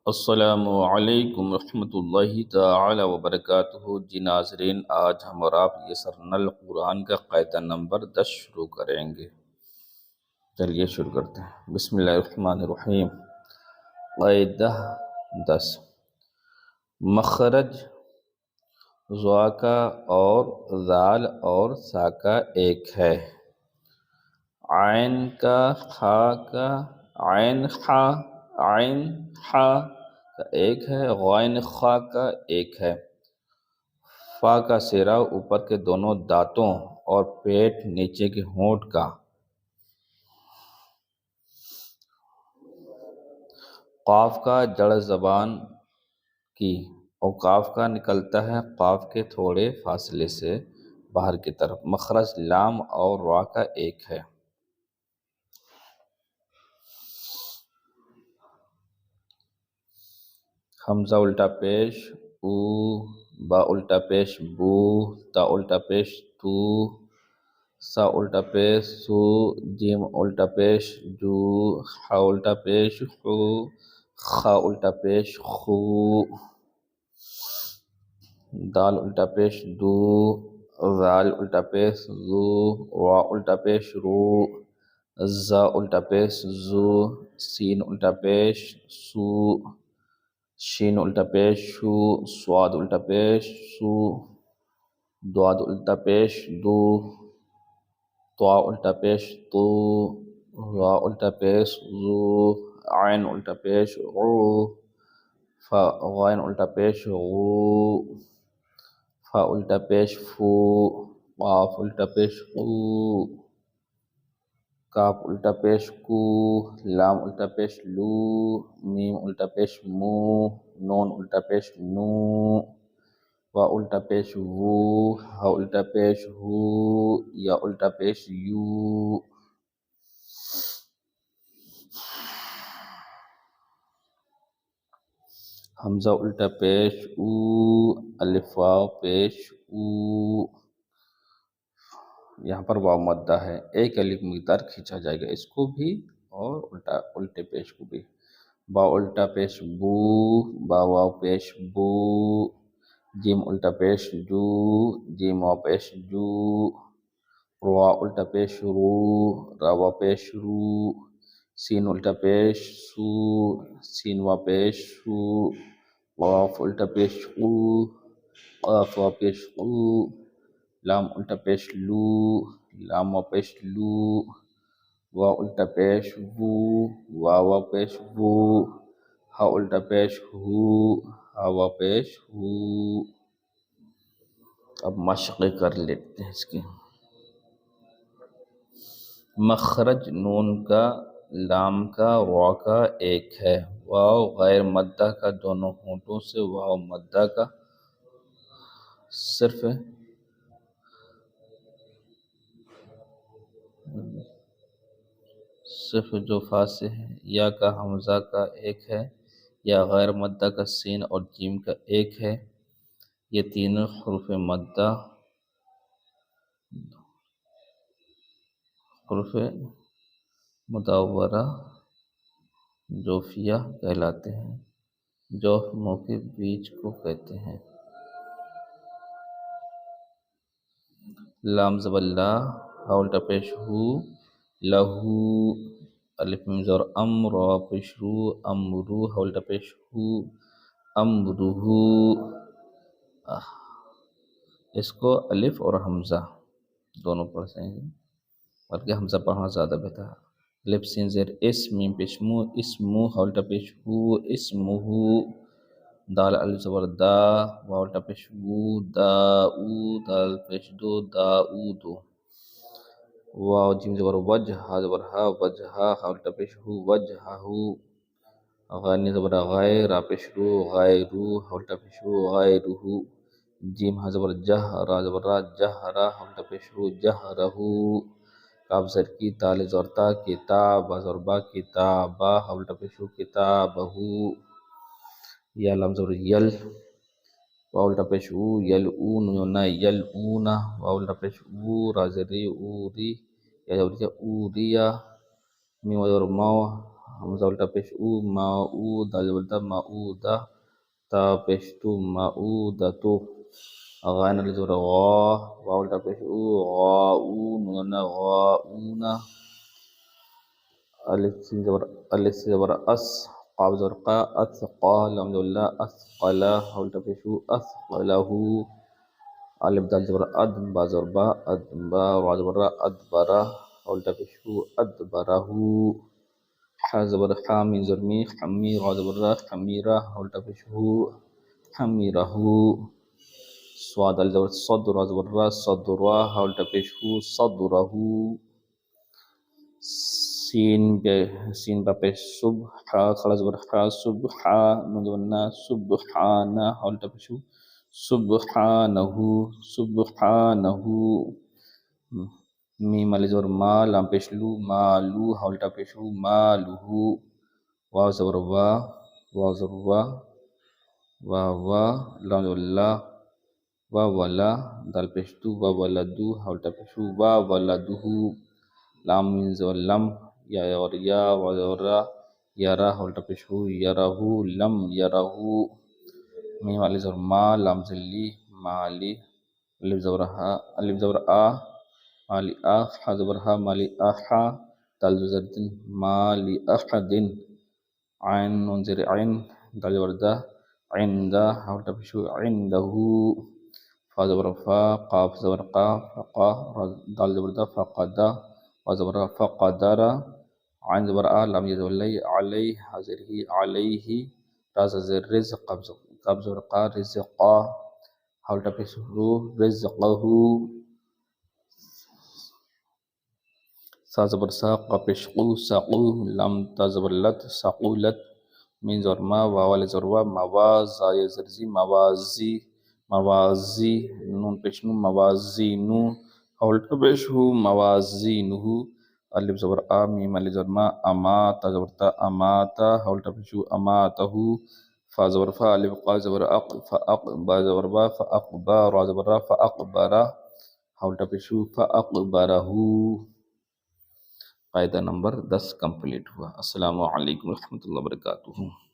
السلام علیکم ورحمۃ اللہ تعالی وبرکاتہ۔ جی ناظرین، آج ہم اور آپ یہ سرنل قرآن کا قاعدہ نمبر 10 شروع کریں گے۔ چلیے شروع کرتے ہیں۔ بسم اللہ الرحمن الرحیم۔ قاعدہ 10، مخرج ضا کا اور ذال اور سا کا ایک ہے، عین کا، خا کا، عین خا، عین حا کا ایک ہے، غین خا کا ایک ہے، فا کا سرا اوپر کے دونوں دانتوں اور پیٹ نیچے کے ہونٹ کا، قاف کا جڑ زبان کی، اور قاف کا نکلتا ہے قاف کے تھوڑے فاصلے سے باہر کی طرف، مخرج لام اور را کا ایک ہے۔ حمزہ الٹا پیش او، با الٹا پیش بو، تا الٹا پیش تو، سا الٹا پیش سو، جیم الٹا پیش جو، حا الٹا پیش خو، خا الٹا پیش خو، دال الٹا پیش دو، ذال الٹا پیش زو، را الٹا پیش رو، زا الٹا پیش زو، سین الٹا پیش سو، شین الٹا پیش شو، صاد الٹا پیش سو، ضاد الٹا پیش دو، طا الٹا پیش تو، را الٹا پیش زو، عین الٹا پیش عو، فا غین الٹا پیش غو، فا الٹا پیش فو، قاف الٹا پیش قو، کاف الٹا پیش کو، لام الٹا پیش لو، میم الٹا پیش مو، نون الٹا پیش نو، وا الٹا پیش وو، ہا الٹا پیش ہو، یا الٹا پیش یو، حمزہ الٹا پیش او، الف واو پیش او، یہاں پر واو مدہ ہے، ایک الف مقدار کھینچا جائے گا اس کو بھی اور الٹے پیش کو بھی، با الٹا پیش بو، با واو پیش بو، جیم الٹا پیش جو، جیم واو پیش جو، روا الٹا پیش رو، را واو پیش رو، سین الٹا پیش سو، سین واو پیش سو، قاف الٹا پیش قو، قاف واو پیش قو، لام الٹا پیش لو، لام واو پیش لو، وا الٹا پیش وو، واو پیش وو، ہا الٹا پیش ہو، ہا واو پیش ہو۔ اب مشق کر لیتے ہیں اس کی۔ مخرج نون کا، لام کا، را کا ایک ہے، واو غیر مدہ کا، دونوں ہونٹوں سے واو مدہ کا صرف جو فاصل ہے، یا کا حمزہ کا ایک ہے، یا غیر مدہ کا سین اور جیم کا ایک ہے، یہ تینوں حروف مدہ حروف مدورہ جوفیہ کہلاتے ہیں، جوف منہ کے بیچ کو کہتے ہیں۔ لام زبر لا، ہا الٹا پیش ہو، لہو، الف میم زبر ام، را پیش رو، امرو، ہا الٹا پیش ہو، امرہو۔ اس کو الف اور حمزہ دونوں پڑھ سکیں گے، بلکہ حمزہ پڑھنا زیادہ بہتر ہے۔ الف سین زیر اس، میم پیش مو، اسمو، ہا الٹا پیش ہو، اسمہو، دال الف زبر دا، واو الٹا پیش وو، داؤ، دال پیش دو، داؤدو، واو جیم زبر وجہ، ہا زبر ہا، وجہا، ہا الٹا پیش ہو، وجہہو، غین زبر غیر، را پیش رو، غیرو، ہا الٹا پیش ہو، غیرہو، جیم ہا زبر جہ، را زبر را، جہرا، ہا الٹا پیش ہو، جہرہو، کاف زر کی، تال زبر تا، کتاب، با زبر با، کتابا، ہا الٹا پیش ہو، کتابہو، یا لام زبر یل، واو الٹا پیش او، یلعون، نون یلعون، واو الٹا پیش او، را زر ری، اوری، یا زبر اوریہ، میم زبر مو، حمزہ الٹا پیش او ما او دال زبر دا ما او دا تا پیش تو ما او دا تو غین علی زبر غا واو الٹا پیش او غا او نون غا اونا الف سین زبر اس قاف زبر قا اثقا لام زبر لا اثقلا الٹا پیش او اثقلہ الف دال زبر اد با زبر با ادبا را زبر را ادبرا الٹا پیش او ادبرہ حا زبر حا میم زبر می حمی را زبر را حمیرہ الٹا پیش او حمیرہ صاد دال زبر صد را زبر را صدرا الٹا پیش او صدرہ سین با پیش صبح خلا زبر حا صبحا نون زبر نا صبحانا الٹا پیش او سبحانہ سبحانہ میم علی زبر ما لام پیش لو مالو الٹا پیش او مالہ واو زبر وا واو زبر وا وا لام زبر لا وا ولا دال پیش تو وا ولدو الٹا پیش او وا ولدہ لام میم زبر لم یا اور یا وا زبر را یرا الٹا پیش او یرہ لم یرہ میم علی زبر ما لام زلی مالی الف زبر آ مالی آ حا زبر ہا مالی آحا دال زبر دن مالی احدن عین نون زیر عین دال زبر دا عندہ الٹا پیش او عندہ فا زبر فا قاف زبر قا فقا دال زبر دا فقدا وا زبر فقدرا عین زبر آ لام زبر لی علی حاضر ہی علیہ راز زیر رزق قاب زبر قا رزقا الٹا پیش او رزقہ سا زبر سا قا پیش قو سقو لام تا زبر لت سقولت مین زبر ما واو علی زبر وا موازا یا زرزی موازی موازی نون پیش نو موازینو الٹا پیش او موازینہ الف زبر آ میم علی زبر ما اما تا زبر تا اماتا الٹا پیش او اماتہ فا زبر فا الف قا زبر اق فاق با زبر با فاقبا را زبر را فاقبرا الٹا پیش او فاقبرہ قاعدہ نمبر 10 کمپلیٹ ہوا۔ السلام علیکم ورحمۃ اللہ وبرکاتہ۔